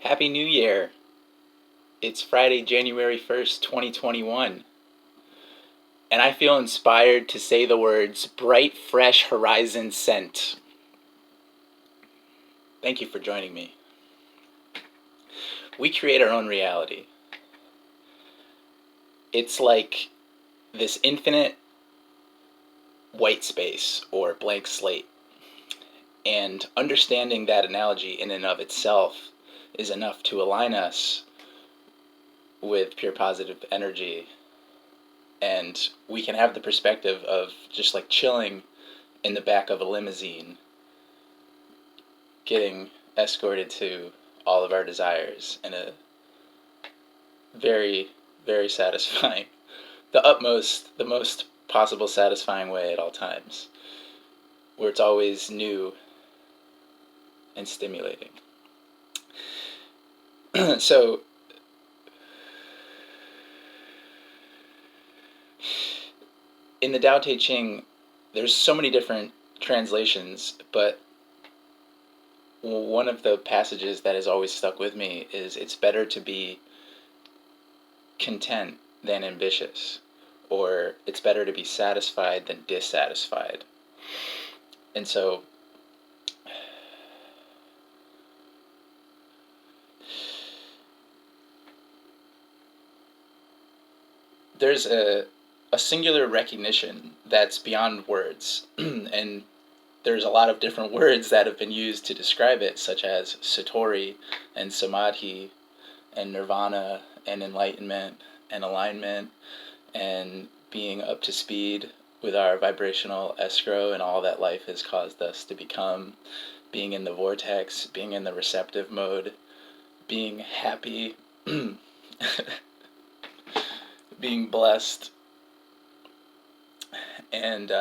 Happy New Year! It's Friday, January 1st, 2021, and I feel inspired to say the words bright, fresh horizon scent. Thank you for joining me. We create our own reality. It's like this infinite white space or blank slate, and understanding that analogy in and of itself is enough to align us with pure positive energy, and we can have the perspective of just like chilling in the back of a limousine, getting escorted to all of our desires in a very, very satisfying, the most possible satisfying way at all times, where it's always new and stimulating. So, in the Tao Te Ching, there's so many different translations, but one of the passages that has always stuck with me is it's better to be content than ambitious, or it's better to be satisfied than dissatisfied. And so there's a singular recognition that's beyond words, and there's a lot of different words that have been used to describe it, such as satori and samadhi and nirvana and enlightenment and alignment and being up to speed with our vibrational escrow and all that life has caused us to become, being in the vortex, being in the receptive mode, being happy, being blessed, and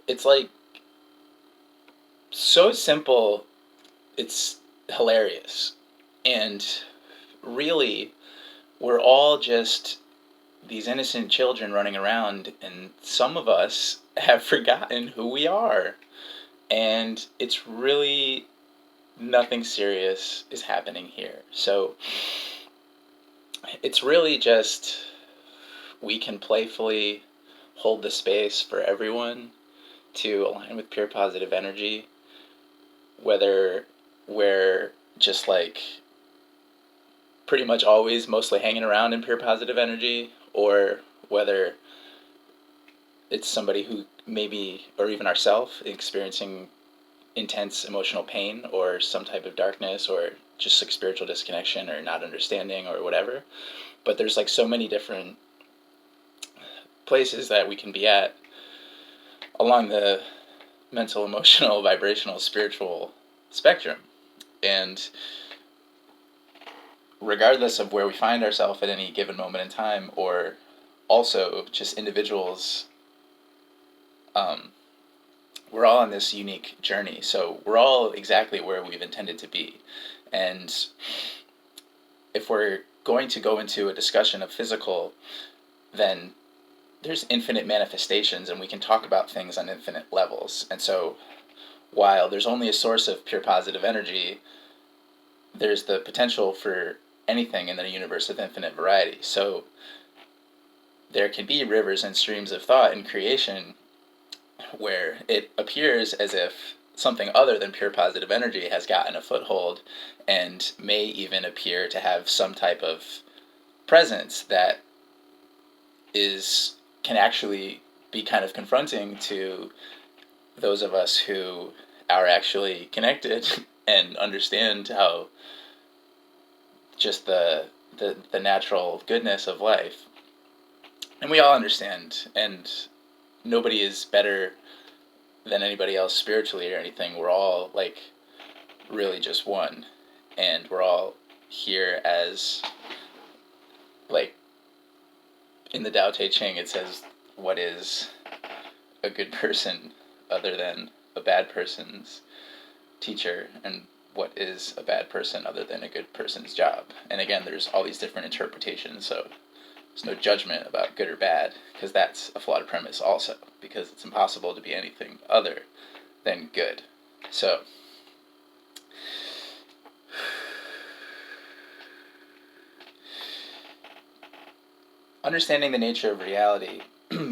it's like so simple, it's hilarious. And really, we're all just these innocent children running around, and some of us have forgotten who we are. And it's really nothing serious is happening here. So it's really just we can playfully hold the space for everyone to align with pure positive energy, whether we're just like pretty much always mostly hanging around in pure positive energy, or whether it's somebody who maybe, or even ourselves, experiencing intense emotional pain or some type of darkness or just like spiritual disconnection or not understanding or whatever. But there's like so many different places that we can be at along the mental, emotional, vibrational, spiritual spectrum. And regardless of where we find ourselves at any given moment in time, or also just individuals, we're all on this unique journey. So we're all exactly where we've intended to be. And if we're going to go into a discussion of physical, then there's infinite manifestations, and we can talk about things on infinite levels. And so while there's only a source of pure positive energy, there's the potential for anything in the universe of infinite variety. So there can be rivers and streams of thought in creation where it appears as if something other than pure positive energy has gotten a foothold and may even appear to have some type of presence that can actually be kind of confronting to those of us who are actually connected and understand how just the natural goodness of life. And we all understand, and nobody is better than anybody else spiritually or anything. We're all like really just one, and we're all here as, like, in the Tao Te Ching it says, what is a good person other than a bad person's teacher, and what is a bad person other than a good person's job. And again, there's all these different interpretations, so there's no judgment about good or bad, because that's a flawed premise also, because it's impossible to be anything other than good. So understanding the nature of reality,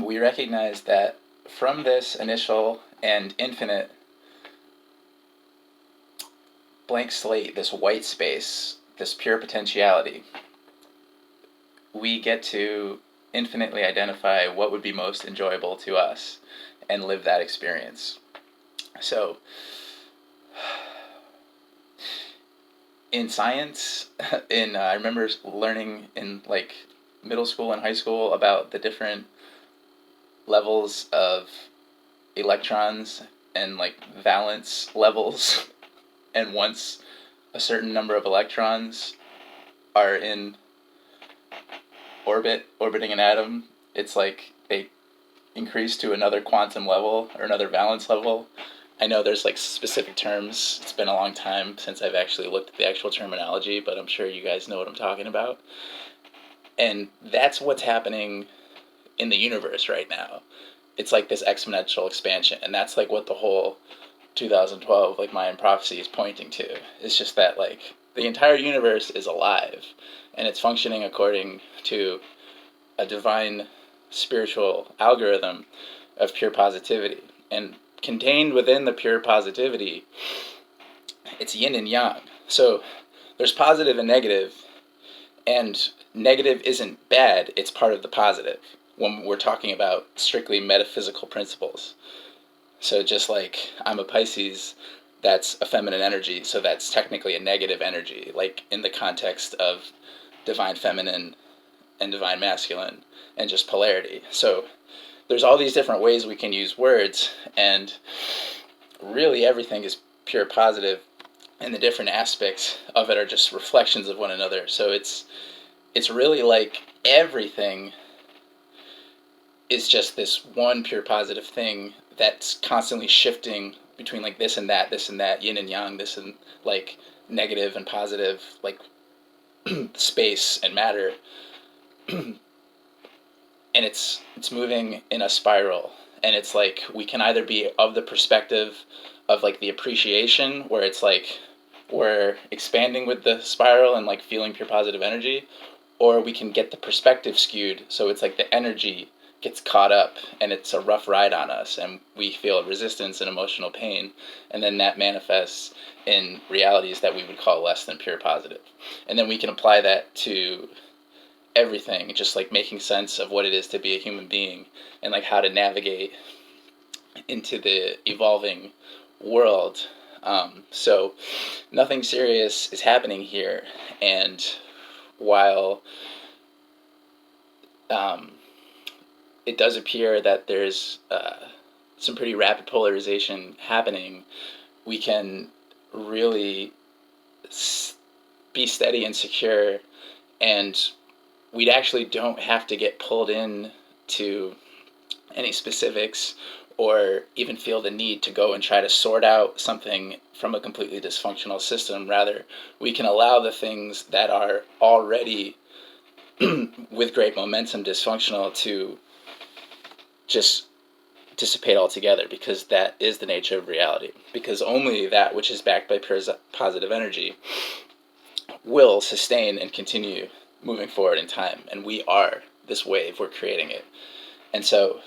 we recognize that from this initial and infinite blank slate, this white space, this pure potentiality, we get to infinitely identify what would be most enjoyable to us and live that experience. So, in science, I remember learning in like middle school and high school about the different levels of electrons and like valence levels. And once a certain number of electrons are in orbiting an atom, it's like they increase to another quantum level or another valence level. I know there's like specific terms. It's been a long time since I've actually looked at the actual terminology, but I'm sure you guys know what I'm talking about. And that's what's happening in the universe right now. It's like this exponential expansion, and that's like what the whole 2012 like Mayan prophecy is pointing to. It's just that like the entire universe is alive, and it's functioning according to a divine spiritual algorithm of pure positivity. And contained within the pure positivity, it's yin and yang. So there's positive and negative isn't bad, it's part of the positive when we're talking about strictly metaphysical principles. So just like I'm a Pisces, that's a feminine energy, so that's technically a negative energy, like in the context of divine feminine and divine masculine and just polarity. So there's all these different ways we can use words, and really everything is pure positive, and the different aspects of it are just reflections of one another. So it's really like everything is just this one pure positive thing that's constantly shifting between like this and that, yin and yang, this and like negative and positive, like space and matter. And it's moving in a spiral, and it's like we can either be of the perspective of like the appreciation, where it's like we're expanding with the spiral and like feeling pure positive energy, or we can get the perspective skewed, so it's like the energy gets caught up and it's a rough ride on us, and we feel resistance and emotional pain, and then that manifests in realities that we would call less than pure positive. And then we can apply that to everything, just like making sense of what it is to be a human being and like how to navigate into the evolving world. So nothing serious is happening here, and while it does appear that there's some pretty rapid polarization happening, we can really be steady and secure, and we actually don't have to get pulled in to any specifics or even feel the need to go and try to sort out something from a completely dysfunctional system. Rather, we can allow the things that are already with great momentum dysfunctional to just dissipate altogether, because that is the nature of reality. Because only that which is backed by pure positive energy will sustain and continue moving forward in time. And we are this wave, we're creating it. And so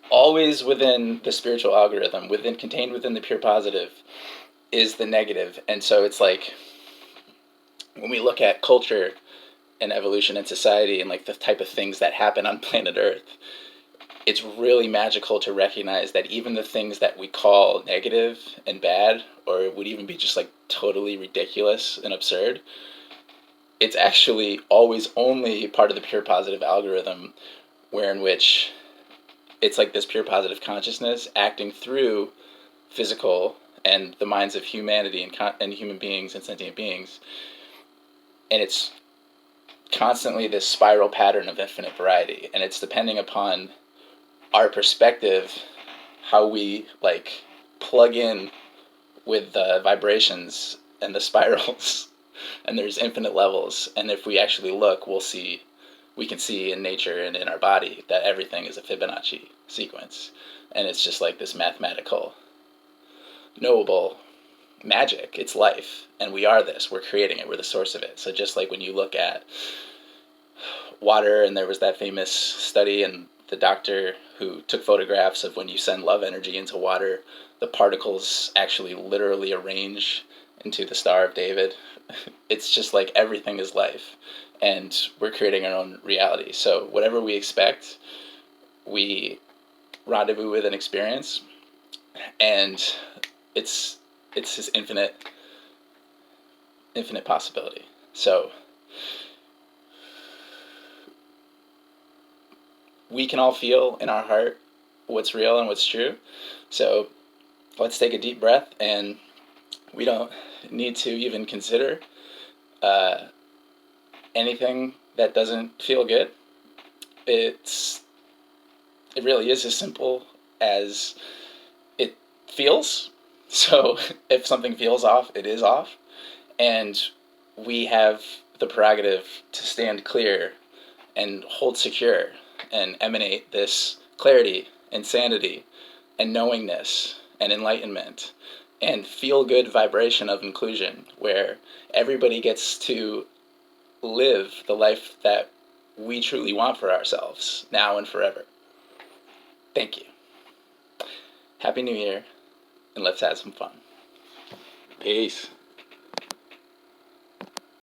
always within the spiritual algorithm, contained within the pure positive, is the negative. And so it's like when we look at culture and evolution and society and like the type of things that happen on planet Earth, it's really magical to recognize that even the things that we call negative and bad, or would even be just like totally ridiculous and absurd, it's actually always only part of the pure positive algorithm, where in which it's like this pure positive consciousness acting through physical and the minds of humanity and human beings and sentient beings. And it's constantly this spiral pattern of infinite variety, and it's depending upon our perspective, how we like plug in with the vibrations and the spirals. And there's infinite levels, and if we actually look, we can see in nature and in our body that everything is a Fibonacci sequence, and it's just like this mathematical knowable magic. It's life, and we are this, we're creating it, we're the source of it. So just like when you look at water, and there was that famous study, and the doctor who took photographs of when you send love energy into water, the particles actually literally arrange into the Star of David. It's just like everything is life, and we're creating our own reality. So whatever we expect, we rendezvous with an experience, and it's this infinite possibility. So we can all feel in our heart what's real and what's true. So let's take a deep breath, and we don't need to even consider uh, anything that doesn't feel good. It's it really is as simple as it feels. So if something feels off, it is off, and we have the prerogative to stand clear and hold secure and emanate this clarity and sanity and knowingness and enlightenment and feel good vibration of inclusion, where everybody gets to live the life that we truly want for ourselves now and forever. Thank you. Happy New Year, and let's have some fun. Peace.